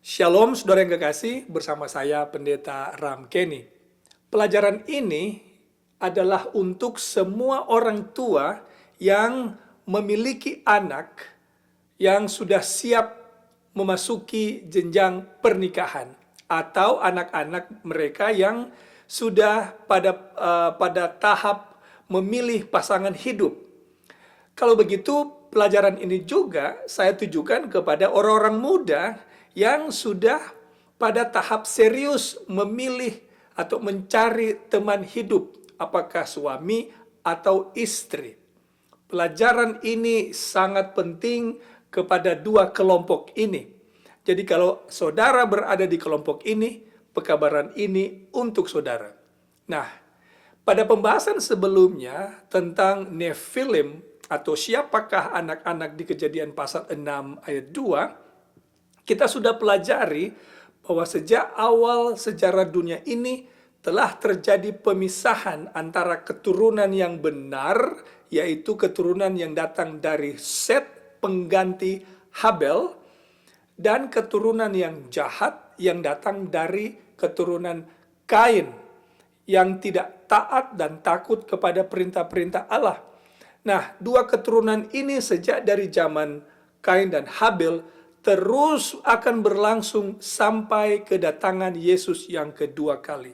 Shalom saudara yang kekasih, bersama saya Pendeta Ram Kenny. Pelajaran ini adalah untuk semua orang tua yang memiliki anak yang sudah siap memasuki jenjang pernikahan atau anak-anak mereka yang sudah pada tahap memilih pasangan hidup. Kalau begitu, pelajaran ini juga saya tujukan kepada orang-orang muda yang sudah pada tahap serius memilih atau mencari teman hidup, apakah suami atau istri. Pelajaran ini sangat penting kepada dua kelompok ini. Jadi kalau saudara berada di kelompok ini, pekabaran ini untuk saudara. Nah, pada pembahasan sebelumnya tentang Nephilim atau siapakah anak-anak di Kejadian pasal 6 ayat 2, kita sudah pelajari bahwa sejak awal sejarah dunia ini telah terjadi pemisahan antara keturunan yang benar, yaitu keturunan yang datang dari Set, pengganti Habel, dan keturunan yang jahat yang datang dari keturunan Kain, yang tidak taat dan takut kepada perintah-perintah Allah. Nah, dua keturunan ini sejak dari zaman Kain dan Habel terus akan berlangsung sampai kedatangan Yesus yang kedua kali.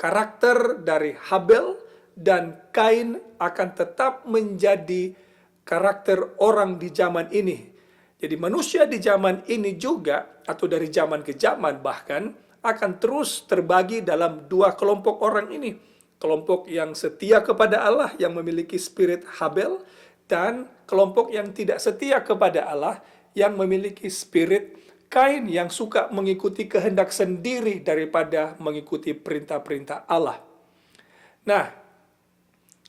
Karakter dari Habel dan Kain akan tetap menjadi karakter orang di zaman ini. Jadi manusia di zaman ini juga, atau dari zaman ke zaman bahkan, akan terus terbagi dalam dua kelompok orang ini. Kelompok yang setia kepada Allah, yang memiliki spirit Habel, dan kelompok yang tidak setia kepada Allah, yang memiliki spirit Kain, yang suka mengikuti kehendak sendiri daripada mengikuti perintah-perintah Allah. Nah,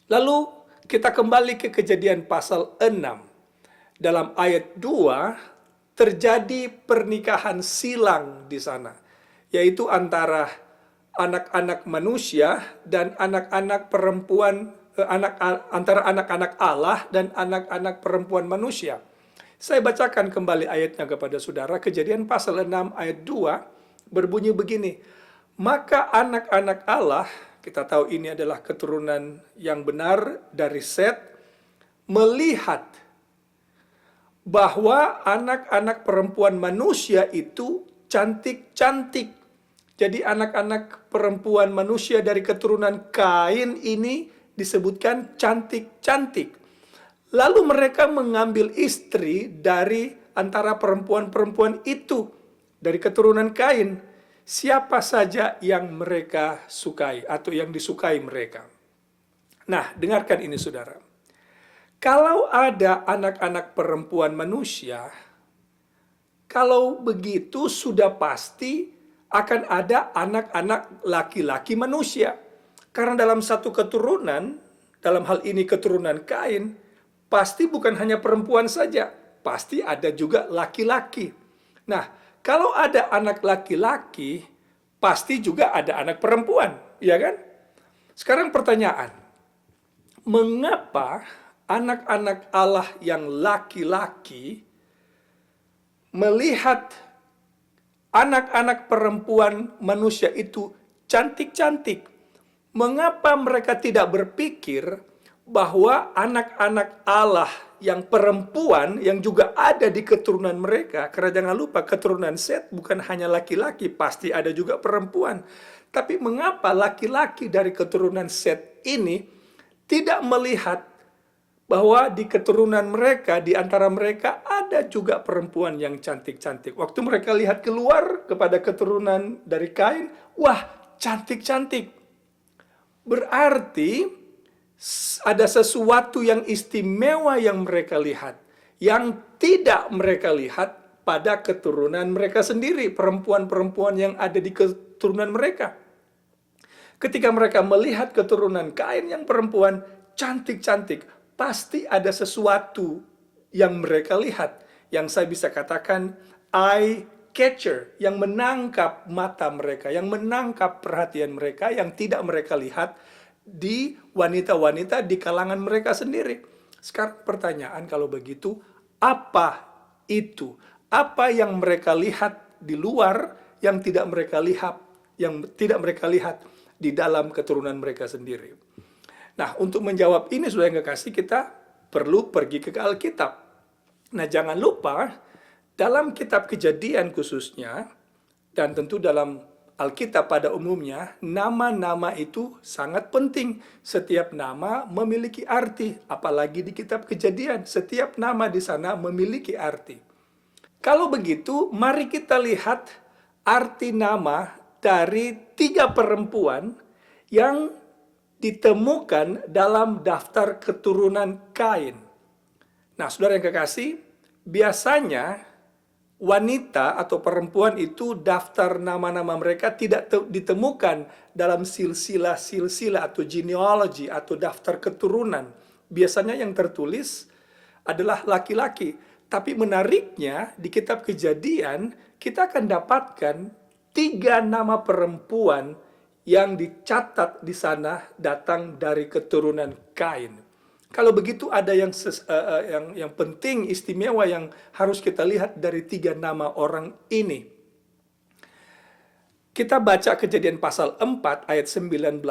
lalu kita kembali ke Kejadian pasal 6. Dalam ayat 2 terjadi pernikahan silang di sana, yaitu antara anak-anak manusia dan anak-anak perempuan, antara anak-anak Allah dan anak-anak perempuan manusia. Saya bacakan kembali ayatnya kepada saudara. Kejadian pasal 6 ayat 2 berbunyi begini. Maka anak-anak Allah, kita tahu ini adalah keturunan yang benar dari Set, melihat bahwa anak-anak perempuan manusia itu cantik-cantik. Jadi anak-anak perempuan manusia dari keturunan Kain ini disebutkan cantik-cantik. Lalu mereka mengambil istri dari antara perempuan-perempuan itu, dari keturunan Kain, siapa saja yang mereka sukai atau yang disukai mereka. Nah, dengarkan ini saudara. Kalau ada anak-anak perempuan manusia, kalau begitu sudah pasti akan ada anak-anak laki-laki manusia. Karena dalam satu keturunan, dalam hal ini keturunan Kain, pasti bukan hanya perempuan saja, pasti ada juga laki-laki. Nah, kalau ada anak laki-laki, pasti juga ada anak perempuan, ya kan? Sekarang pertanyaan, mengapa anak-anak Allah yang laki-laki melihat anak-anak perempuan manusia itu cantik-cantik? Mengapa mereka tidak berpikir bahwa anak-anak Allah yang perempuan yang juga ada di keturunan mereka, karena jangan lupa keturunan Set bukan hanya laki-laki, pasti ada juga perempuan. Tapi mengapa laki-laki dari keturunan Set ini tidak melihat bahwa di keturunan mereka, di antara mereka ada juga perempuan yang cantik-cantik. Waktu mereka lihat keluar kepada keturunan dari Kain, wah cantik-cantik. Berarti ada sesuatu yang istimewa yang mereka lihat, yang tidak mereka lihat pada keturunan mereka sendiri, perempuan-perempuan yang ada di keturunan mereka. Ketika mereka melihat keturunan Kain yang perempuan cantik-cantik, pasti ada sesuatu yang mereka lihat, yang saya bisa katakan eye catcher, yang menangkap mata mereka, yang menangkap perhatian mereka, yang tidak mereka lihat di wanita-wanita di kalangan mereka sendiri. Sekarang pertanyaan, kalau begitu, apa itu? Apa yang mereka lihat di luar yang tidak mereka lihat di dalam keturunan mereka sendiri. Nah, untuk menjawab ini Saudara yang kekasih, kita perlu pergi ke Alkitab. Nah, jangan lupa dalam kitab Kejadian khususnya, dan tentu dalam Alkitab pada umumnya, nama-nama itu sangat penting. Setiap nama memiliki arti, apalagi di kitab Kejadian, setiap nama di sana memiliki arti. Kalau begitu, mari kita lihat arti nama dari 3 perempuan yang ditemukan dalam daftar keturunan Kain. Nah, saudara yang kekasih, biasanya wanita atau perempuan itu daftar nama-nama mereka tidak ditemukan dalam silsilah atau genealogy atau daftar keturunan. Biasanya yang tertulis adalah laki-laki. Tapi menariknya di kitab Kejadian kita akan dapatkan 3 nama perempuan yang dicatat di sana datang dari keturunan Kain. Kalau begitu ada yang penting, istimewa yang harus kita lihat dari 3 nama orang ini. Kita baca Kejadian pasal 4 ayat 19.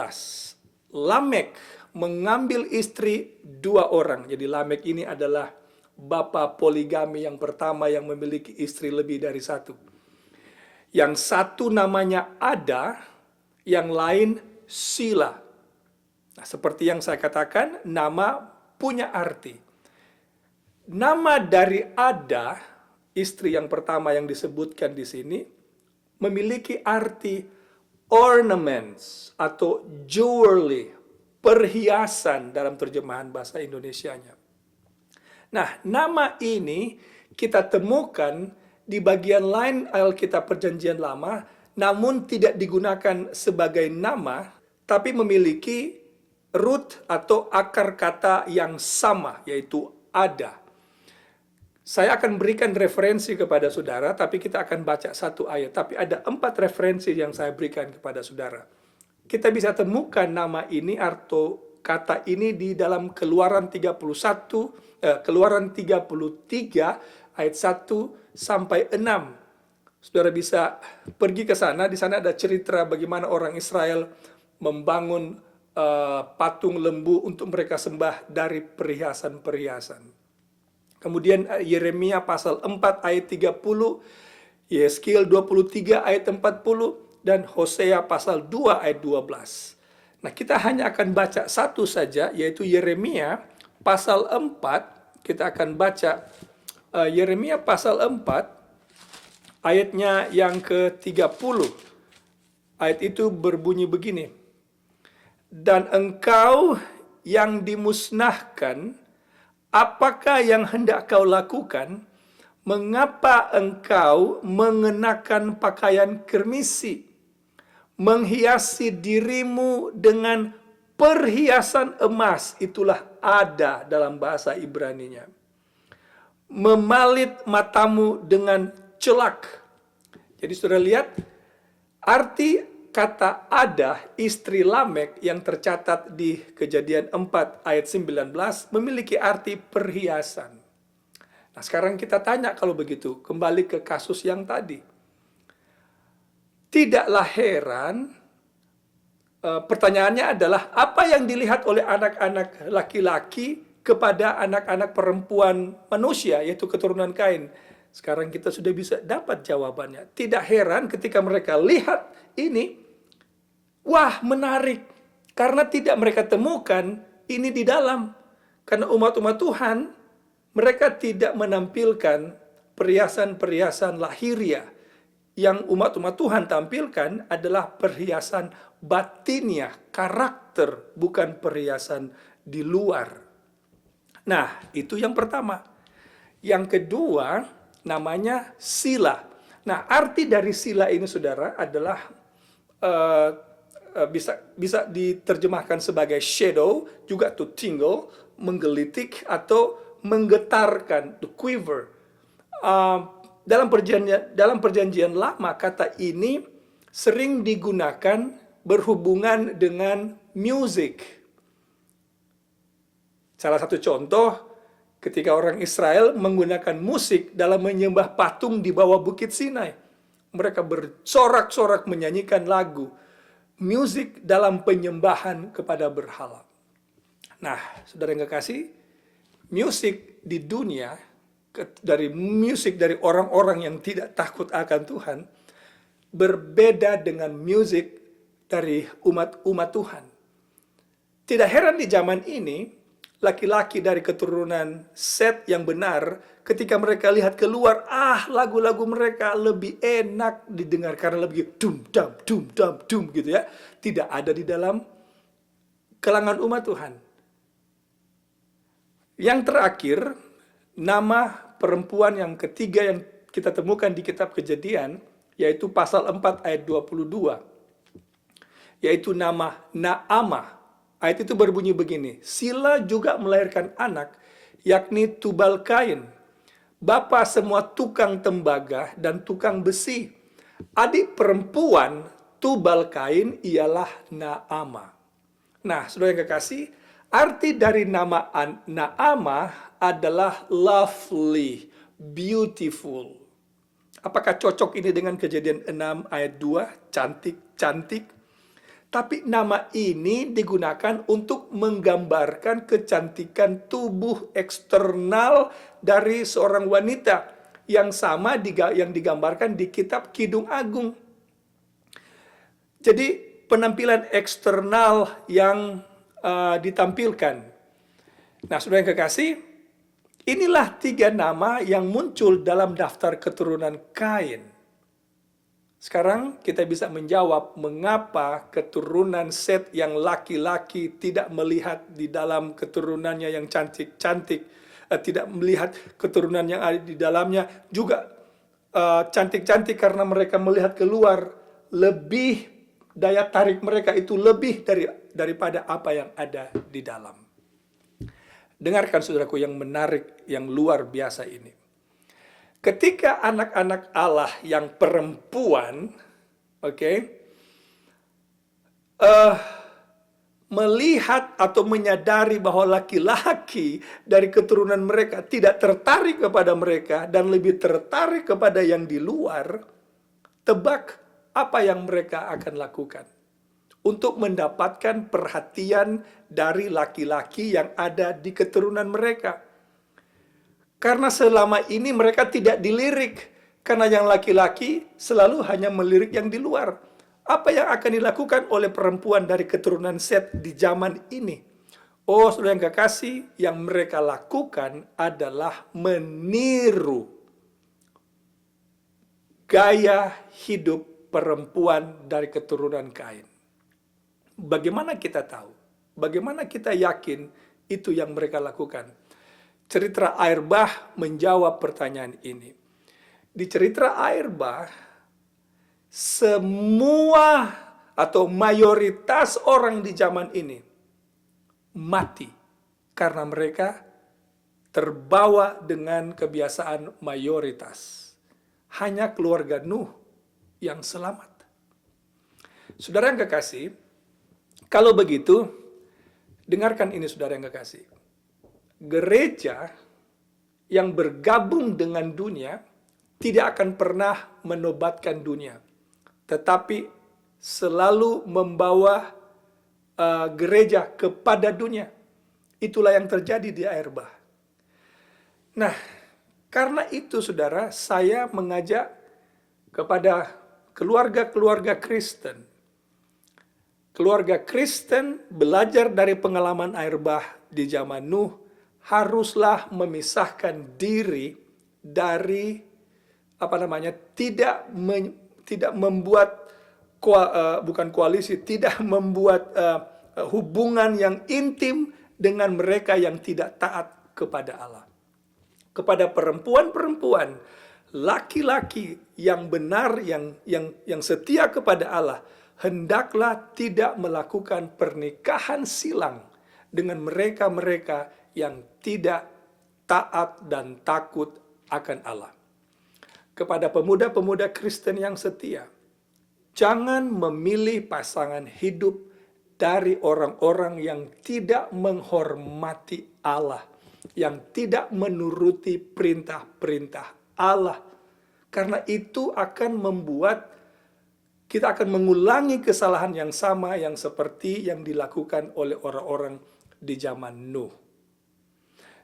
Lamek mengambil istri 2 orang. Jadi Lamek ini adalah bapa poligami yang pertama yang memiliki istri lebih dari 1. Yang satu namanya Ada, yang lain Sila. Nah, seperti yang saya katakan, nama punya arti. Nama dari Ada, istri yang pertama yang disebutkan di sini, memiliki arti ornaments atau jewelry, perhiasan dalam terjemahan bahasa Indonesianya. Nah, nama ini kita temukan di bagian lain Alkitab Perjanjian Lama, namun tidak digunakan sebagai nama, tapi memiliki root atau akar kata yang sama, yaitu Ada. Saya akan berikan referensi kepada saudara, tapi kita akan baca 1 ayat. Tapi ada 4 referensi yang saya berikan kepada saudara. Kita bisa temukan nama ini atau kata ini di dalam Keluaran 33 ayat 1 sampai 6. Saudara bisa pergi ke sana, di sana ada cerita bagaimana orang Israel membangun patung lembu untuk mereka sembah dari perhiasan-perhiasan. Kemudian Yeremia pasal 4 ayat 30, Yeskiel 23 ayat 40, dan Hosea pasal 2 ayat 12. Nah, kita hanya akan baca satu saja, yaitu Yeremia pasal 4. Kita akan baca Yeremia pasal 4, ayatnya yang ke-30. Ayat itu berbunyi begini. Dan engkau yang dimusnahkan, apakah yang hendak kau lakukan? Mengapa engkau mengenakan pakaian kermisi, menghiasi dirimu dengan perhiasan emas? Itulah Ada dalam bahasa Ibraninya. Memalit matamu dengan celak. Jadi saudara lihat, arti kata Ada, istri Lamek yang tercatat di Kejadian 4 ayat 19 memiliki arti perhiasan. Nah, sekarang kita tanya kalau begitu, kembali ke kasus yang tadi. Tidaklah heran, pertanyaannya adalah apa yang dilihat oleh anak-anak laki-laki kepada anak-anak perempuan manusia, yaitu keturunan Kain. Sekarang kita sudah bisa dapat jawabannya. Tidak heran ketika mereka lihat ini, wah menarik, karena tidak mereka temukan ini di dalam. Karena umat-umat Tuhan, mereka tidak menampilkan perhiasan-perhiasan lahiriah. Yang umat-umat Tuhan tampilkan adalah perhiasan batiniah, karakter, bukan perhiasan di luar. Nah, itu yang pertama. Yang kedua, namanya Sila. Nah, arti dari Sila ini, saudara, adalah bisa diterjemahkan sebagai shadow, juga to tingle, menggelitik atau menggetarkan, to quiver. Dalam perjanjian lama, kata ini sering digunakan berhubungan dengan music. Salah satu contoh, ketika orang Israel menggunakan musik dalam menyembah patung di bawah Bukit Sinai. mereka bersorak-sorak menyanyikan lagu, musik dalam penyembahan kepada berhala. Nah, saudara yang kekasih, musik di dunia, dari musik dari orang-orang yang tidak takut akan Tuhan, berbeda dengan musik dari umat-umat Tuhan. Tidak heran di zaman ini, laki-laki dari keturunan Set yang benar, ketika mereka lihat keluar, lagu-lagu mereka lebih enak didengar karena lebih dum dum gitu ya. Tidak ada di dalam kalangan umat Tuhan. Yang terakhir, nama perempuan yang ketiga yang kita temukan di kitab Kejadian, yaitu pasal 4 ayat 22, yaitu nama Naamah. Ayat itu berbunyi begini, Sila juga melahirkan anak, yakni Tubal Kain, bapa semua tukang tembaga dan tukang besi. Adik perempuan Tubal Kain ialah Naamah. Nah, saudara yang kekasih, arti dari nama Naamah adalah lovely, beautiful. Apakah cocok ini dengan Kejadian 6 ayat 2, cantik-cantik? Tapi nama ini digunakan untuk menggambarkan kecantikan tubuh eksternal dari seorang wanita yang sama yang digambarkan di kitab Kidung Agung. Jadi penampilan eksternal yang ditampilkan. Nah, saudara yang kekasih, inilah 3 nama yang muncul dalam daftar keturunan Kain. Sekarang kita bisa menjawab mengapa keturunan Set yang laki-laki tidak melihat di dalam keturunannya yang cantik-cantik, tidak melihat keturunan yang ada di dalamnya juga cantik-cantik karena mereka melihat keluar, lebih daya tarik mereka itu lebih daripada apa yang ada di dalam. Dengarkan saudaraku yang menarik, yang luar biasa ini. Ketika anak-anak Allah yang perempuan, melihat atau menyadari bahwa laki-laki dari keturunan mereka tidak tertarik kepada mereka dan lebih tertarik kepada yang di luar, tebak apa yang mereka akan lakukan untuk mendapatkan perhatian dari laki-laki yang ada di keturunan mereka. Karena selama ini mereka tidak dilirik. Karena yang laki-laki selalu hanya melirik yang di luar. Apa yang akan dilakukan oleh perempuan dari keturunan Set di zaman ini? Oh, saudara yang kekasih, yang mereka lakukan adalah meniru gaya hidup perempuan dari keturunan Kain. Bagaimana kita tahu? Bagaimana kita yakin itu yang mereka lakukan? Cerita Air Bah menjawab pertanyaan ini. Di cerita Air Bah, semua atau mayoritas orang di zaman ini mati karena mereka terbawa dengan kebiasaan mayoritas. Hanya keluarga Nuh yang selamat. Saudara yang kekasih, kalau begitu, dengarkan ini saudara yang kekasih. Gereja yang bergabung dengan dunia tidak akan pernah menobatkan dunia, tetapi selalu membawa gereja kepada dunia. Itulah yang terjadi di Air Bah. Nah, karena itu saudara, saya mengajak kepada keluarga-keluarga Kristen. Keluarga Kristen belajar dari pengalaman Air Bah di zaman Nuh, haruslah memisahkan diri dari tidak membuat bukan koalisi, tidak membuat hubungan yang intim dengan mereka yang tidak taat kepada Allah. Kepada perempuan-perempuan, laki-laki yang benar, yang setia kepada Allah, hendaklah tidak melakukan pernikahan silang dengan mereka-mereka yang tidak taat dan takut akan Allah. Kepada pemuda-pemuda Kristen yang setia, jangan memilih pasangan hidup dari orang-orang yang tidak menghormati Allah, yang tidak menuruti perintah-perintah Allah. Karena itu akan membuat kita akan mengulangi kesalahan yang sama yang seperti yang dilakukan oleh orang-orang di zaman Nuh.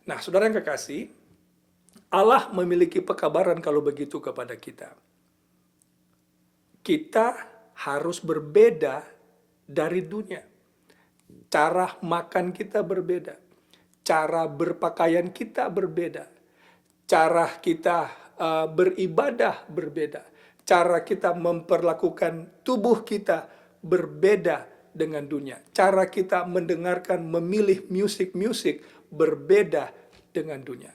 Nah, saudara yang kekasih, Allah memiliki pekabaran kalau begitu kepada kita. Kita harus berbeda dari dunia. Cara makan kita berbeda. Cara berpakaian kita berbeda. Cara kita beribadah berbeda. Cara kita memperlakukan tubuh kita berbeda dengan dunia. Cara kita mendengarkan, memilih musik-musik berbeda dengan dunia.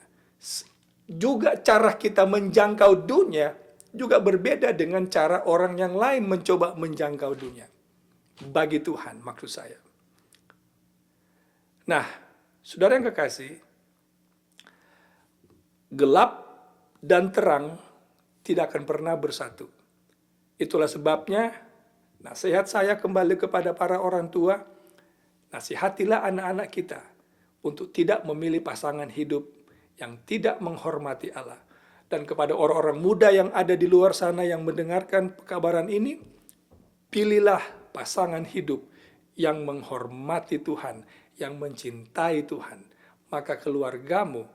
Juga cara kita menjangkau dunia juga berbeda dengan cara orang yang lain mencoba menjangkau dunia. Bagi Tuhan, maksud saya. Nah, saudara yang kekasih, gelap dan terang tidak akan pernah bersatu. Itulah sebabnya nasihat saya kembali kepada para orang tua, nasihatilah anak-anak kita untuk tidak memilih pasangan hidup yang tidak menghormati Allah. Dan kepada orang-orang muda yang ada di luar sana yang mendengarkan pekabaran ini, pilihlah pasangan hidup yang menghormati Tuhan, yang mencintai Tuhan. Maka keluargamu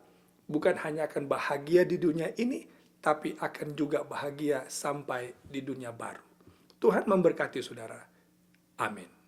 bukan hanya akan bahagia di dunia ini, tapi akan juga bahagia sampai di dunia baru. Tuhan memberkati saudara. Amin.